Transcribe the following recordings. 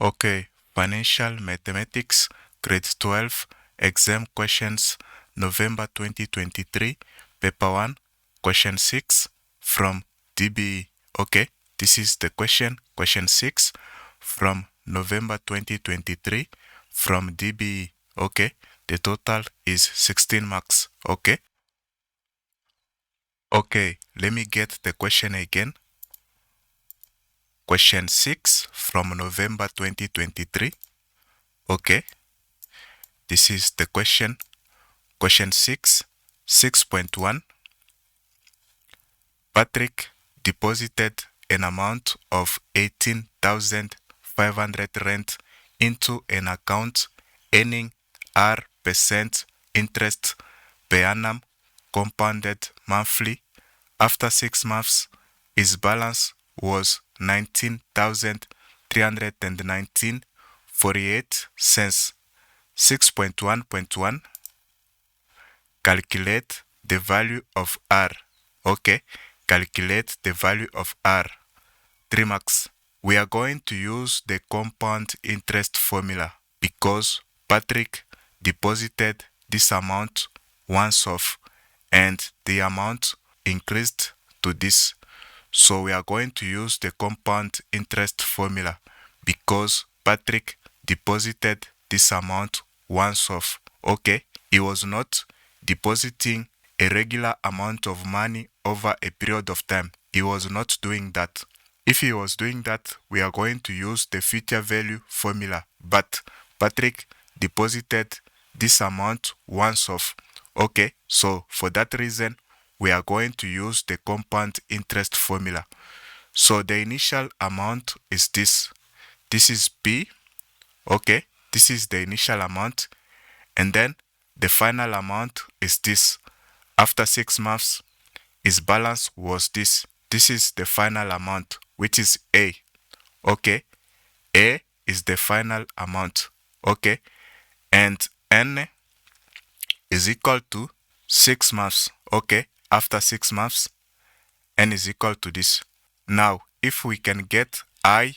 Okay, Financial Mathematics, Grade 12, Exam Questions, November 2023, Paper 1, Question 6 from DBE. Okay, this is the question 6 from November 2023 from DBE. Okay, the total is 16 marks. Okay, okay, let me get the question again. Question 6 from November 2023. Okay, this is the question. Question 6, 6.1. Patrick deposited an amount of 18,500 rand into an account earning R% interest per annum compounded monthly. After 6 months, his balance was 19,319.48 cents. 6.1.1. Calculate the value of R. Okay, calculate the value of R. 3 marks. We are going to use the compound interest formula because Patrick deposited this amount once off and the amount increased to this. So we are going to use the compound interest formula because Patrick deposited this amount once off. Okay, he was not depositing a regular amount of money over a period of time. He was not doing that. If he was doing that, we are going to use the future value formula. But Patrick deposited this amount once off. Okay, so for that reason, we are going to use the compound interest formula. So the initial amount is this. This is P. Okay, this is the initial amount. And then the final amount is this. After 6 months, his balance was this. This is the final amount, which is A. Okay, A is the final amount. Okay, and N is equal to 6 months. Okay, after 6 months, N is equal to this. Now, if we can get I,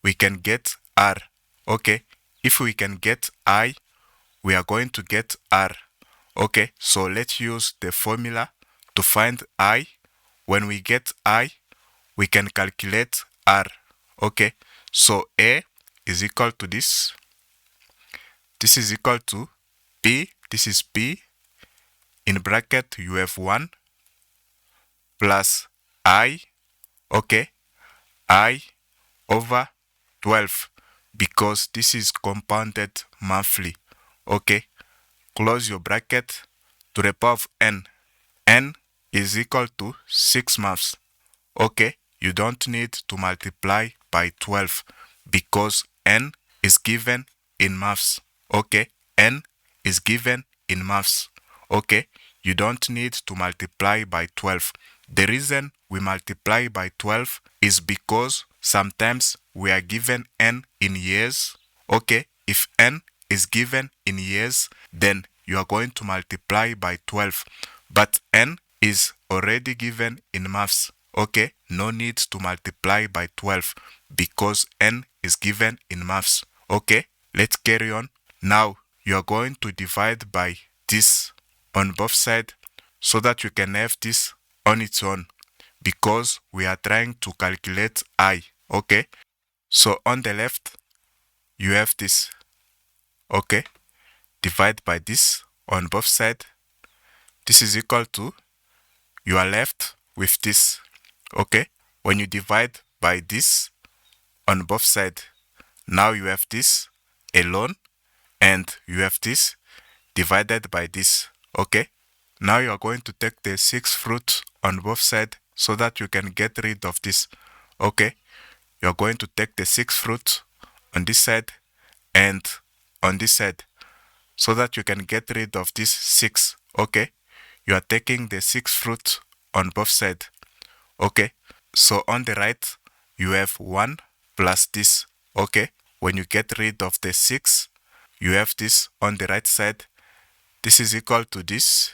we can get R. Okay, if we can get I, we are going to get R. Okay, so let's use the formula to find I. When we get I, we can calculate R. Okay, so A is equal to this. This is equal to P. This is P. In bracket, you have 1 plus I. Okay, I over 12 because this is compounded monthly. Okay, close your bracket. To the power of N. N is equal to 6 months. Okay, you don't need to multiply by 12 because N is given in months. Okay, N is given in months. Okay, you don't need to multiply by 12. The reason we multiply by 12 is because sometimes we are given N in years. Okay, if N is given in years, then you are going to multiply by 12. But N is already given in months. Okay, no need to multiply by 12 because N is given in months. Okay, let's carry on. Now, you are going to divide by this on both sides so that you can have this on its own because we are trying to calculate I. Okay, so on the left, you have this. Okay, divide by this on both sides. This is equal to, you are left with this. Okay, when you divide by this on both sides, now you have this alone and you have this divided by this. Okay, now you are going to take the 6 fruit on both sides so that you can get rid of this. Okay, you are going to take the 6 fruit on this side and on this side so that you can get rid of this 6. Okay, you are taking the 6 fruit on both sides. Okay, so on the right, you have 1 plus this. Okay, when you get rid of the 6, you have this on the right side. This is equal to this.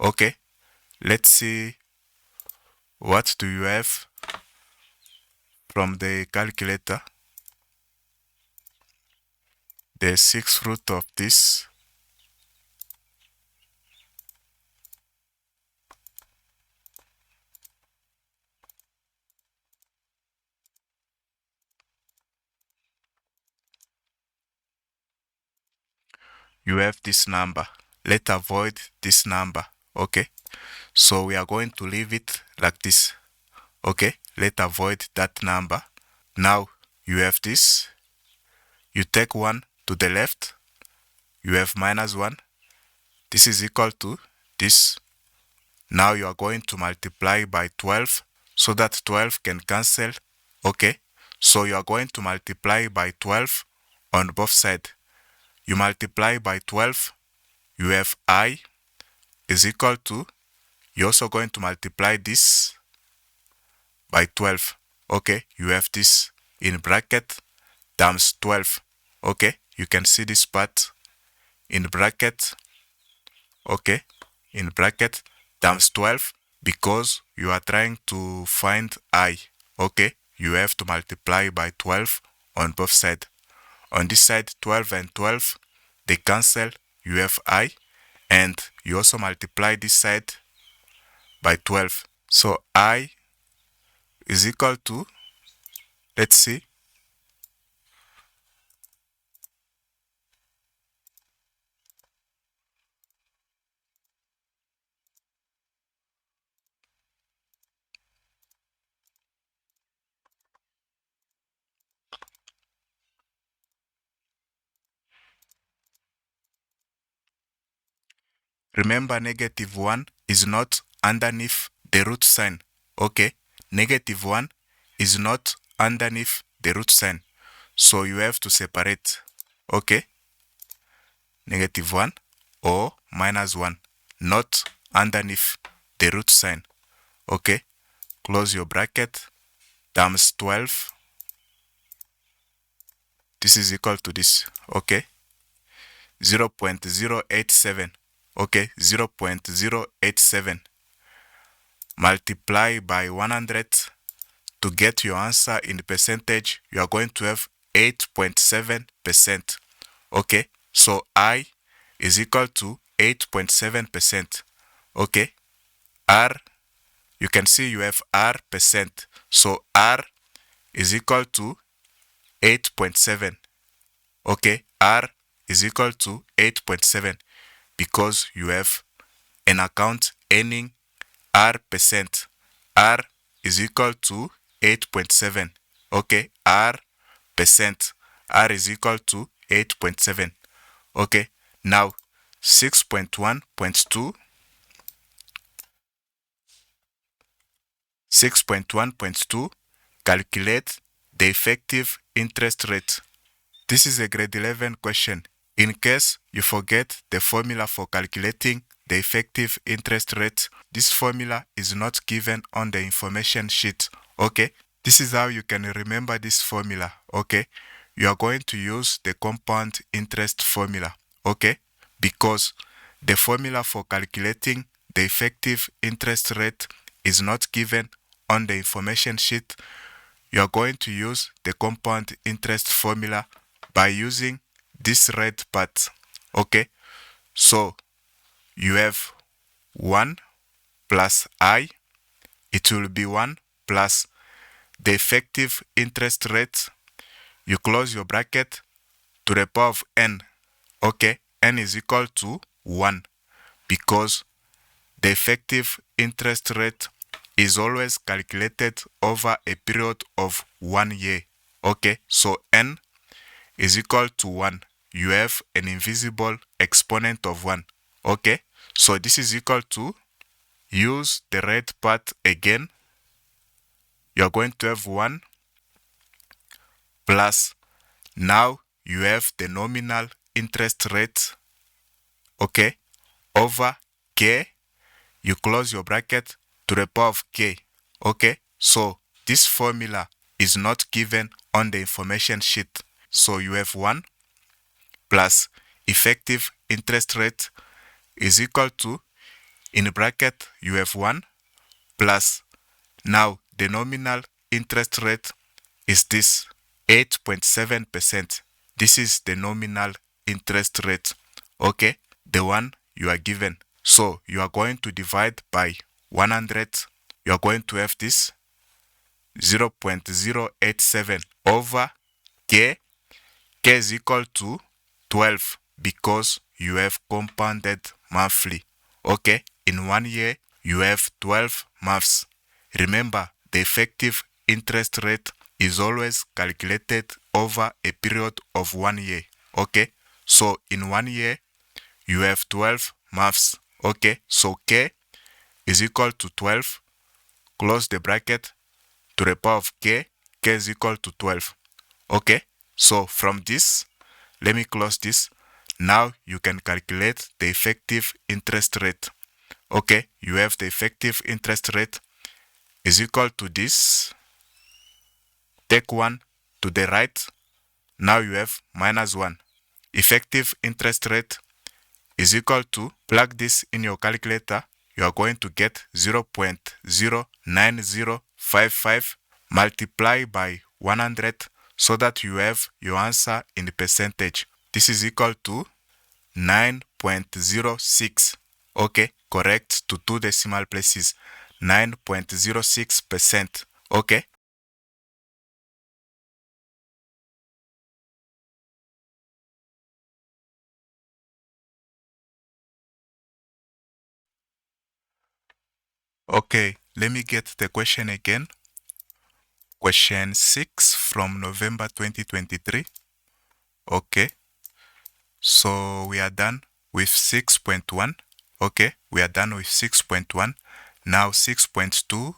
Okay, let's see what do you have from the calculator. the sixth root of this. You have this number. Let's avoid this number, okay? So we are going to leave it like this, okay? Let's avoid that number. Now you have this. You take 1 to the left. You have minus 1. This is equal to this. Now you are going to multiply by 12 so that 12 can cancel, okay? So you are going to multiply by 12 on both sides. You multiply by 12, you have I is equal to, you're also going to multiply this by 12, okay? You have this in bracket times 12, okay? You can see this part in bracket, okay? In bracket times 12 because you are trying to find I, okay? You have to multiply by 12 on both sides. On this side, 12 and 12, they cancel, you have I, and you also multiply this side by 12. So I is equal to, let's see, remember negative 1 is not underneath the root sign, okay? Negative 1 is not underneath the root sign. So you have to separate, okay? Negative 1 or minus 1, not underneath the root sign, okay? Close your bracket, times 12. This is equal to this, okay? 0.087, okay? 0.087. Multiply by 100 to get your answer in percentage. You are going to have 8.7%, okay? So I is equal to 8.7%, okay? R, you can see you have R percent. So R is equal to 8.7, okay? R is equal to 8.7 because you have an account earning R percent. R is equal to 8.7, okay? R percent. R is equal to 8.7, okay? Now 6.1.2, 6.1.2, calculate the effective interest rate. This is a grade 11 question. In case you forget the formula for calculating the effective interest rate, this formula is not given on the information sheet, okay? This is how you can remember this formula, okay? You are going to use the compound interest formula, okay? Because the formula for calculating the effective interest rate is not given on the information sheet. You are going to use the compound interest formula by using this red part, okay? So you have 1 plus I, it will be 1 plus the effective interest rate. You close your bracket to the power of n, okay? N is equal to 1 because the effective interest rate is always calculated over a period of 1 year, okay? So n is equal to 1. You have an invisible exponent of 1, okay? So this is equal to, use the red part again. You're going to have 1 plus, now you have the nominal interest rate, okay, over k. You close your bracket to the power of k, okay? So this formula is not given on the information sheet. So you have 1 plus effective interest rate is equal to, in bracket, you have 1 plus, now the nominal interest rate is this 8.7%. This is the nominal interest rate, okay? The one you are given. So you are going to divide by 100. You are going to have this 0.087 over K. K is equal to 12 because you have compounded monthly. Okay, in 1 year, you have 12 months. Remember, the effective interest rate is always calculated over a period of 1 year. Okay, so in 1 year, you have 12 months. Okay, so K is equal to 12. Close the bracket. To the power of K, K is equal to 12. Okay, so from this, let me close this. Now you can calculate the effective interest rate. Okay, you have the effective interest rate is equal to this. Take 1 to the right. Now you have minus 1. Effective interest rate is equal to, plug this in your calculator, you are going to get 0.09055 multiply by 100 so that you have your answer in percentage. This is equal to 9.06. Okay, correct to 2 decimal places. 9.06%. Okay. Okay, let me get the question again. Question 6 from November 2023. Okay, so we are done with 6.1. Okay, we are done with 6.1. Now 6.2.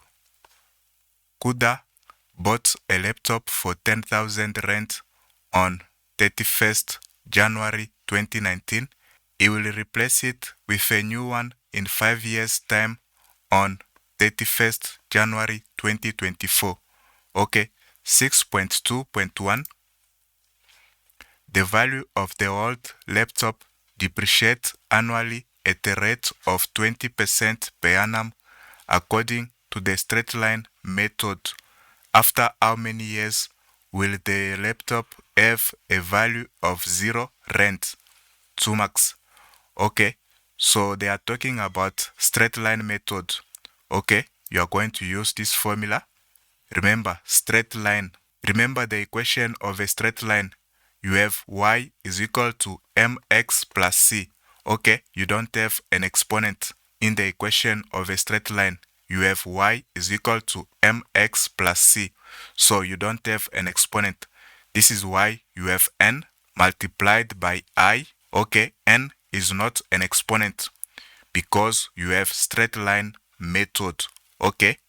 Kuda bought a laptop for 10,000 rand on 31st January 2019. He will replace it with a new one in 5 years' time on 31st January 2024. Okay, 6.2.1. The value of the old laptop depreciates annually at a rate of 20% per annum according to the straight line method. After how many years will the laptop have a value of 0 rand? 2 marks. Okay, so they are talking about straight line method. Okay, you are going to use this formula. Remember, straight line. Remember the equation of a straight line. You have y is equal to mx plus c. Okay, you don't have an exponent in the equation of a straight line. You have y is equal to mx plus c. So you don't have an exponent. This is why you have n multiplied by I. Okay, n is not an exponent because you have straight line method. Okay,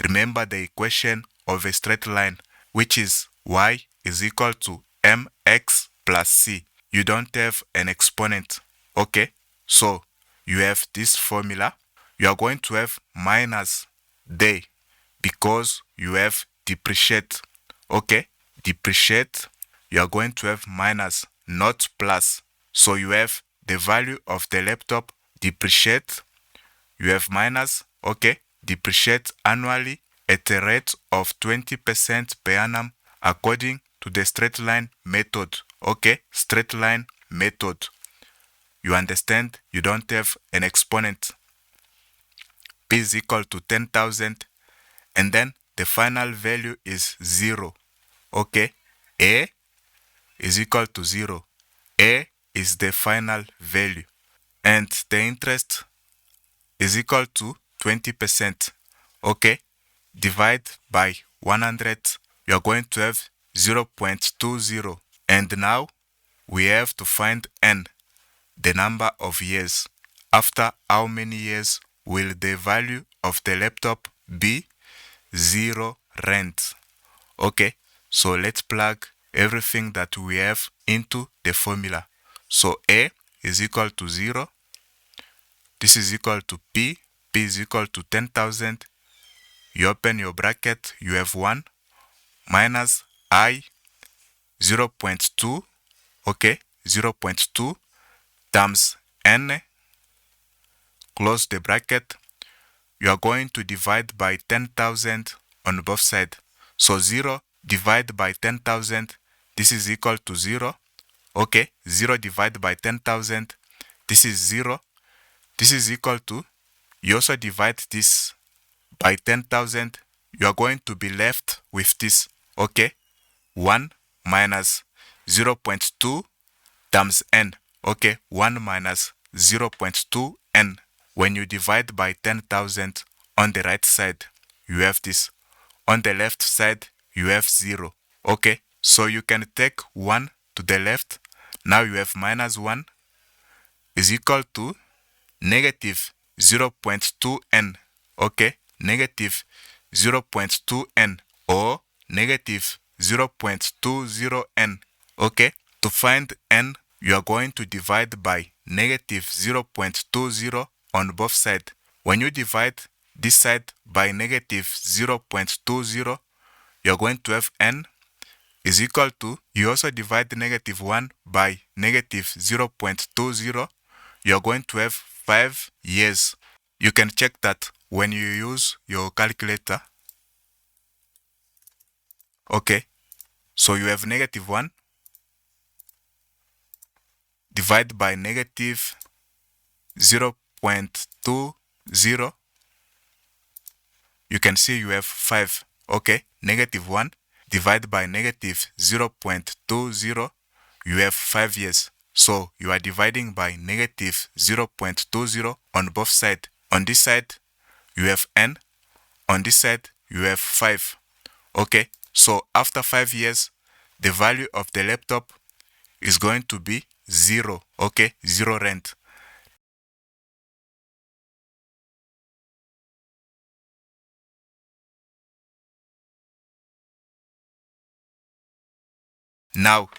remember the equation of a straight line, which is y is equal to mx plus c. You don't have an exponent. Okay, so you have this formula. You are going to have minus day because you have depreciate. Okay, depreciate, you are going to have minus, not plus. So you have the value of the laptop depreciate. You have minus, okay, depreciate annually at a rate of 20% per annum according to the straight line method. Okay, straight line method. You understand? You don't have an exponent. P is equal to 10,000 and then the final value is 0. Okay, A is equal to 0. A is the final value and the interest is equal to 20%. Okay, divide by 100, you are going to have 0.20. And now we have to find n, the number of years. After how many years will the value of the laptop be? 0 rand. Okay, so let's plug everything that we have into the formula. So A is equal to 0. This is equal to P. P is equal to 10,000. You open your bracket, you have 1 minus I 0.2. Okay, 0.2 times n. Close the bracket. You are going to divide by 10,000 on both sides. So 0 divided by 10,000, this is equal to 0. Okay, 0 divided by 10,000, this is 0. This is equal to, you also divide this by 10,000, you are going to be left with this. Okay, 1 minus 0.2 times n. Okay, 1 minus 0.2 n. When you divide by 10,000 on the right side, you have this. On the left side, you have 0. Okay, so you can take 1 to the left. Now you have minus 1 is equal to negative 0.2n. Okay, negative 0.2n or negative 0.20n. Okay, to find n, you are going to divide by negative 0.20 on both sides. When you divide this side by negative 0.20, you are going to have n is equal to, you also divide negative 1 by negative 0.20, you are going to have 5 years. You can check that when you use your calculator. Okay, so you have negative 1 divided by negative 0.20. You can see you have 5. Okay, negative 1 divided by negative 0.20, you have 5 years. So you are dividing by negative 0.20 on both sides. On this side, you have n. On this side, you have 5. Okay, so after 5 years, the value of the laptop is going to be 0. Okay, 0 rand. Now,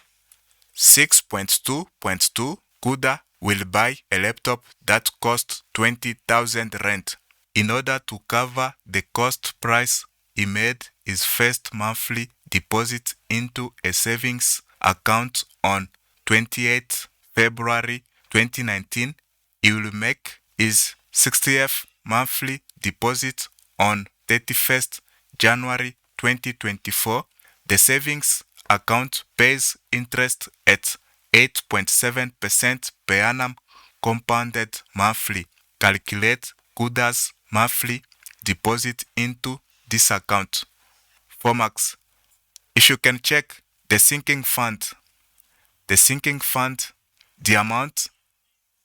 6.2.2 Kuda will buy a laptop that costs 20,000 rand. In order to cover the cost price, he made his first monthly deposit into a savings account on 28th February 2019. He will make his 60th monthly deposit on 31st January 2024. The savings account pays interest at 8.7% per annum compounded monthly. Calculate Kuda's monthly deposit into this account. For Max, if you can check the sinking fund, the amount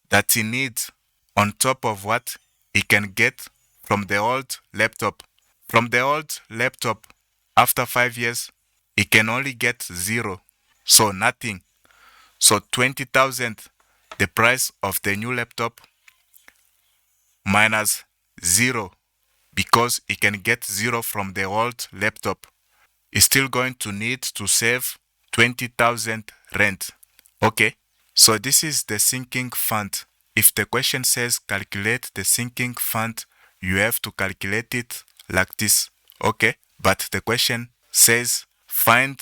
that he needs on top of what he can get from the old laptop. From the old laptop, after 5 years, he can only get 0. So nothing. So 20,000, the price of the new laptop, minus 0, because he can get 0 from the old laptop. He's still going to need to save 20,000 rand. Okay, so this is the sinking fund. If the question says calculate the sinking fund, you have to calculate it like this. Okay, but the question says find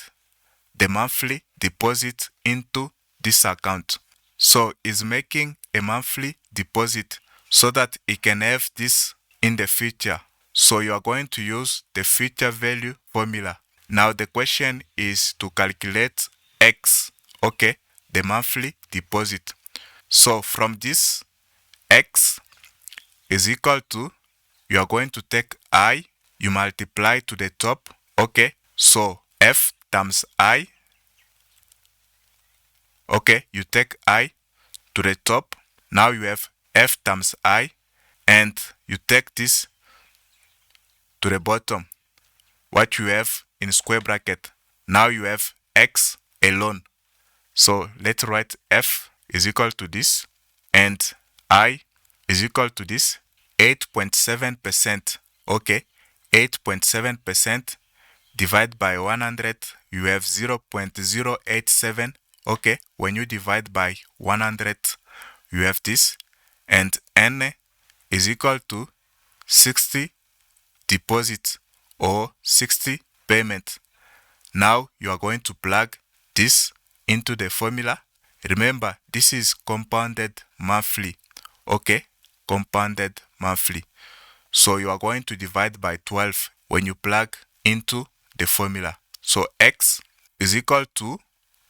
the monthly deposit into this account. So he's making a monthly deposit so that he can have this in the future. So you are going to use the future value formula. Now the question is to calculate X, okay, the monthly deposit. So from this, X is equal to, you are going to take I, you multiply to the top, okay, so F times I, okay, you take I to the top, now you have F times I, and you take this to the bottom, what you have in square bracket. Now you have X alone. So let's write F is equal to this, and I is equal to this, 8.7%. Okay, 8.7% divided by 100, you have 0.087. Okay, when you divide by 100, you have this, and N is equal to 60 deposit or 60 payment. Now you are going to plug this into the formula. Remember, this is compounded monthly. Okay, compounded monthly. So you are going to divide by 12 when you plug into the formula. So X is equal to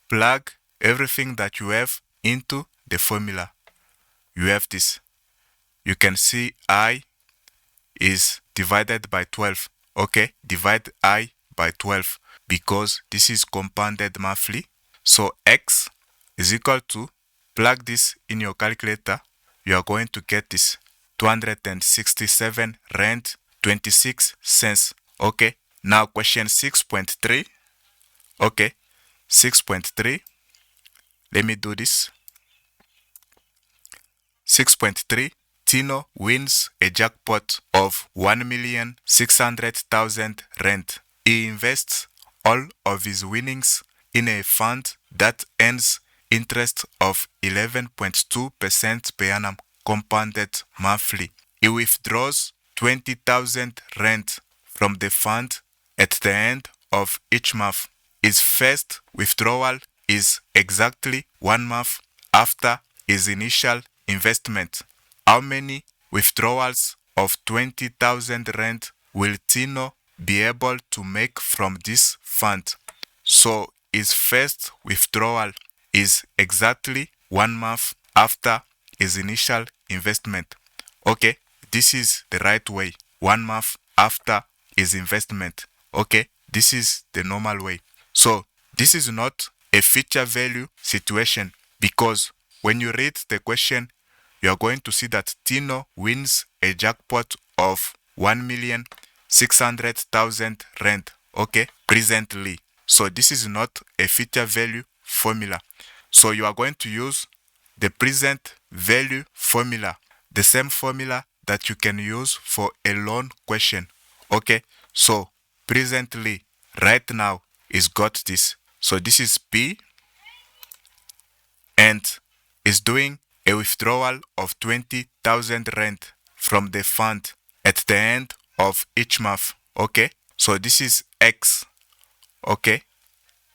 plug everything that you have into the formula. You have this. You can see I is divided by 12. Okay, divide I by 12 because this is compounded monthly. So X is equal to, plug this in your calculator, you are going to get this 267 rand 26 cents. Okay, now question 6.3. Okay, 6.3. Let me do this. 6.3. Tino wins a jackpot of 1,600,000 rand. He invests all of his winnings in a fund that earns interest of 11.2% per annum compounded monthly. He withdraws 20,000 rand from the fund at the end of each month. His first withdrawal is exactly 1 month after his initial investment. How many withdrawals of 20,000 rand will Tino be able to make from this fund? So his first withdrawal is exactly 1 month after his initial investment. Okay, this is the right way. 1 month after his investment. Okay, this is the normal way. So this is not a feature value situation because when you read the question, you are going to see that Tino wins a jackpot of 1,600,000 rand, okay, presently. So this is not a feature value formula. So you are going to use the present value formula, the same formula that you can use for a loan question, okay. So presently, right now, is got this. So this is P and is doing a withdrawal of 20,000 rand from the fund at the end of each month. Okay, so this is X. Okay,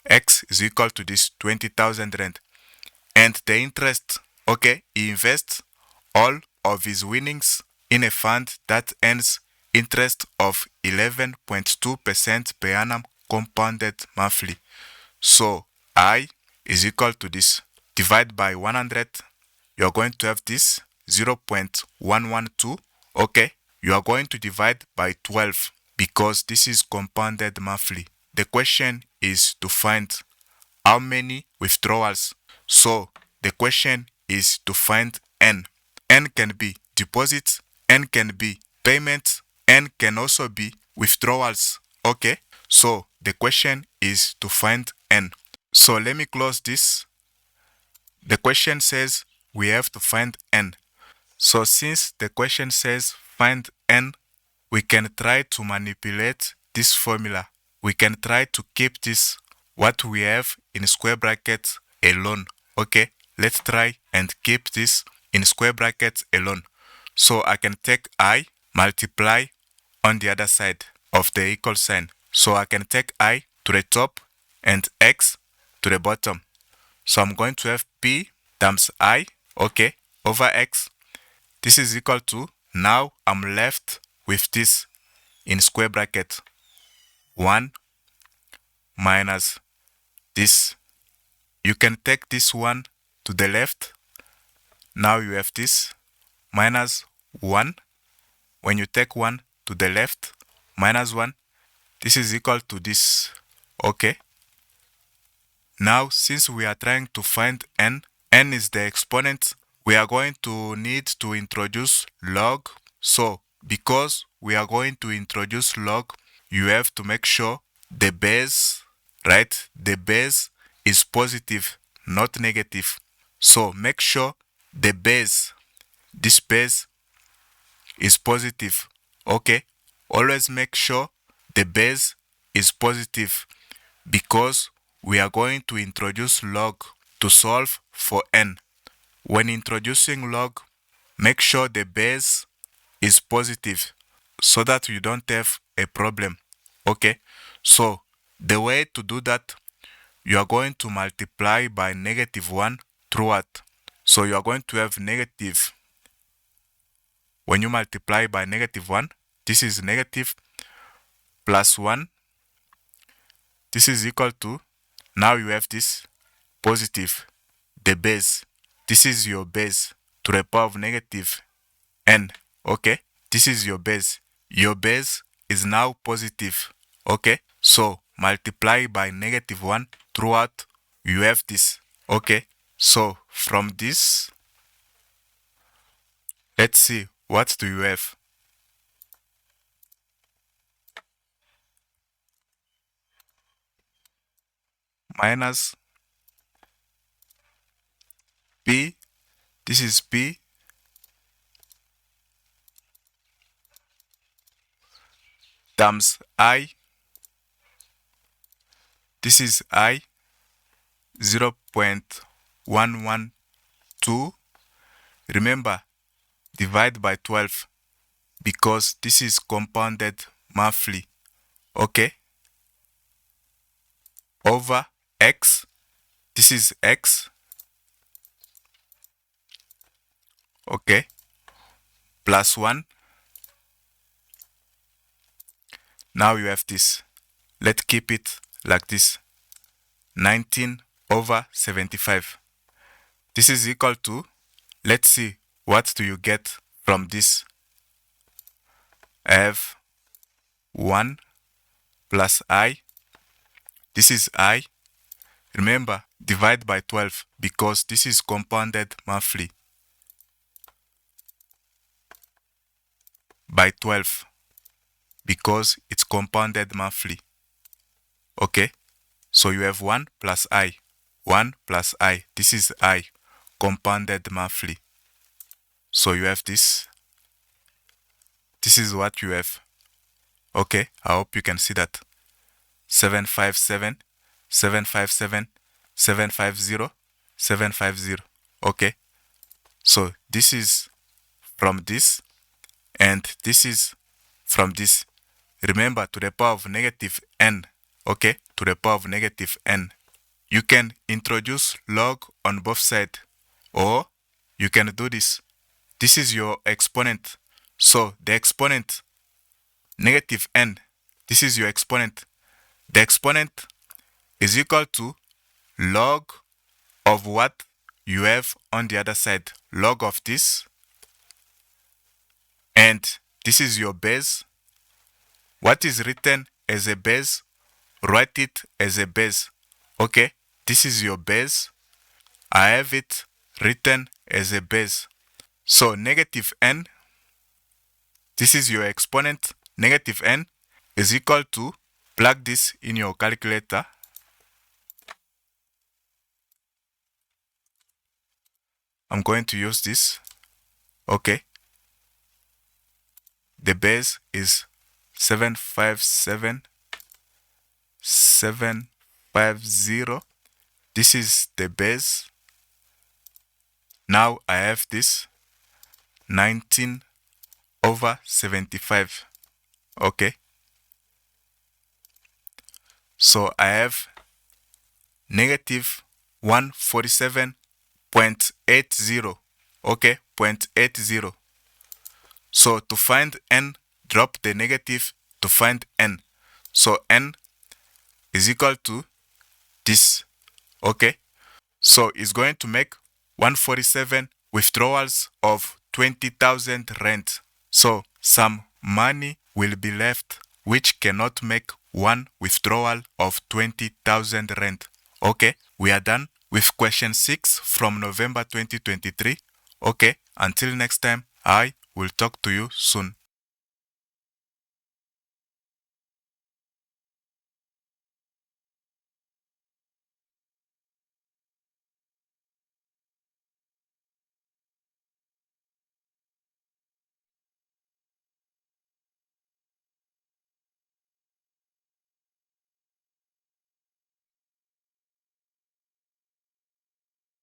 X is equal to this 20,000 rand. And the interest, okay, he invests all of his winnings in a fund that earns interest of 11.2% per annum compounded monthly. So I is equal to this. Divide by 100, you are going to have this 0.112. Okay, you are going to divide by 12 because this is compounded monthly. The question is to find how many withdrawals. So the question is to find N. N can be deposits, N can be payments, N can also be withdrawals. Okay, so the question is to find N. So let me close this. The question says we have to find N. So since the question says find N, we can try to manipulate this formula. We can try to keep this, what we have in square brackets alone. Okay, let's try and keep this in square brackets alone. So I can take I, multiply on the other side of the equal sign. So I can take I to the top and X to the bottom. So I'm going to have P times I, okay, over X. This is equal to, now I'm left with this in square bracket. 1 minus this. You can take this one to the left. Now you have this minus 1. When you take 1 to the left, minus 1, this is equal to this. Okay. Now, since we are trying to find N, N is the exponent, we are going to need to introduce log. So, because we are going to introduce log, you have to make sure the base, right? The base is positive, not negative. So, make sure the base, this base is positive. Okay? Always make sure the base is positive because we are going to introduce log to solve for N. When introducing log, make sure the base is positive so that you don't have a problem. Okay, so the way to do that, you are going to multiply by -1 throughout. So you are going to have negative. When you multiply by -1, this is negative plus 1. This is equal to, now you have this positive, the base. This is your base to the power of negative n. Okay, this is your base. Your base is now positive. Okay, so multiply by -1 throughout, you have this. Okay, so from this, let's see, what do you have? Minus p, this is p, times I, this is I, 0.112. Remember, divide by 12 because this is compounded monthly. Okay, over x, this is x. Okay, plus 1. Now you have this. Let's keep it like this. 19/75. This is equal to, let's see, what do you get from this? I have 1 plus I. This is I. Remember, divide by 12 because this is compounded monthly. By 12 because it's compounded monthly. Okay, so you have 1 plus I. 1 plus I. This is I, compounded monthly. So you have this. This is what you have. Okay, I hope you can see that. 757, 757, 750, 750. Okay, so this is from this, and this is from this. Remember, to the power of negative n. Okay, to the power of negative n. You can introduce log on both sides, or you can do this. This is your exponent. So the exponent, negative n, this is your exponent. The exponent is equal to log of what you have on the other side. Log of this. And this is your base. What is written as a base, write it as a base. Okay, this is your base. I have it written as a base. So negative n, this is your exponent. Negative n is equal to, plug this in your calculator. I'm going to use this. Okay. The base is 757, 750. This is the base. Now I have this 19/75. Okay. So I have negative 147.80. Okay, 0.80. So to find n, drop the negative to find n. So n is equal to this. Okay, so it's going to make 147 withdrawals of 20,000 rand. So some money will be left which cannot make one withdrawal of 20,000 rand. Okay, we are done with question 6 from November 2023. Okay, until next time, I will talk to you soon.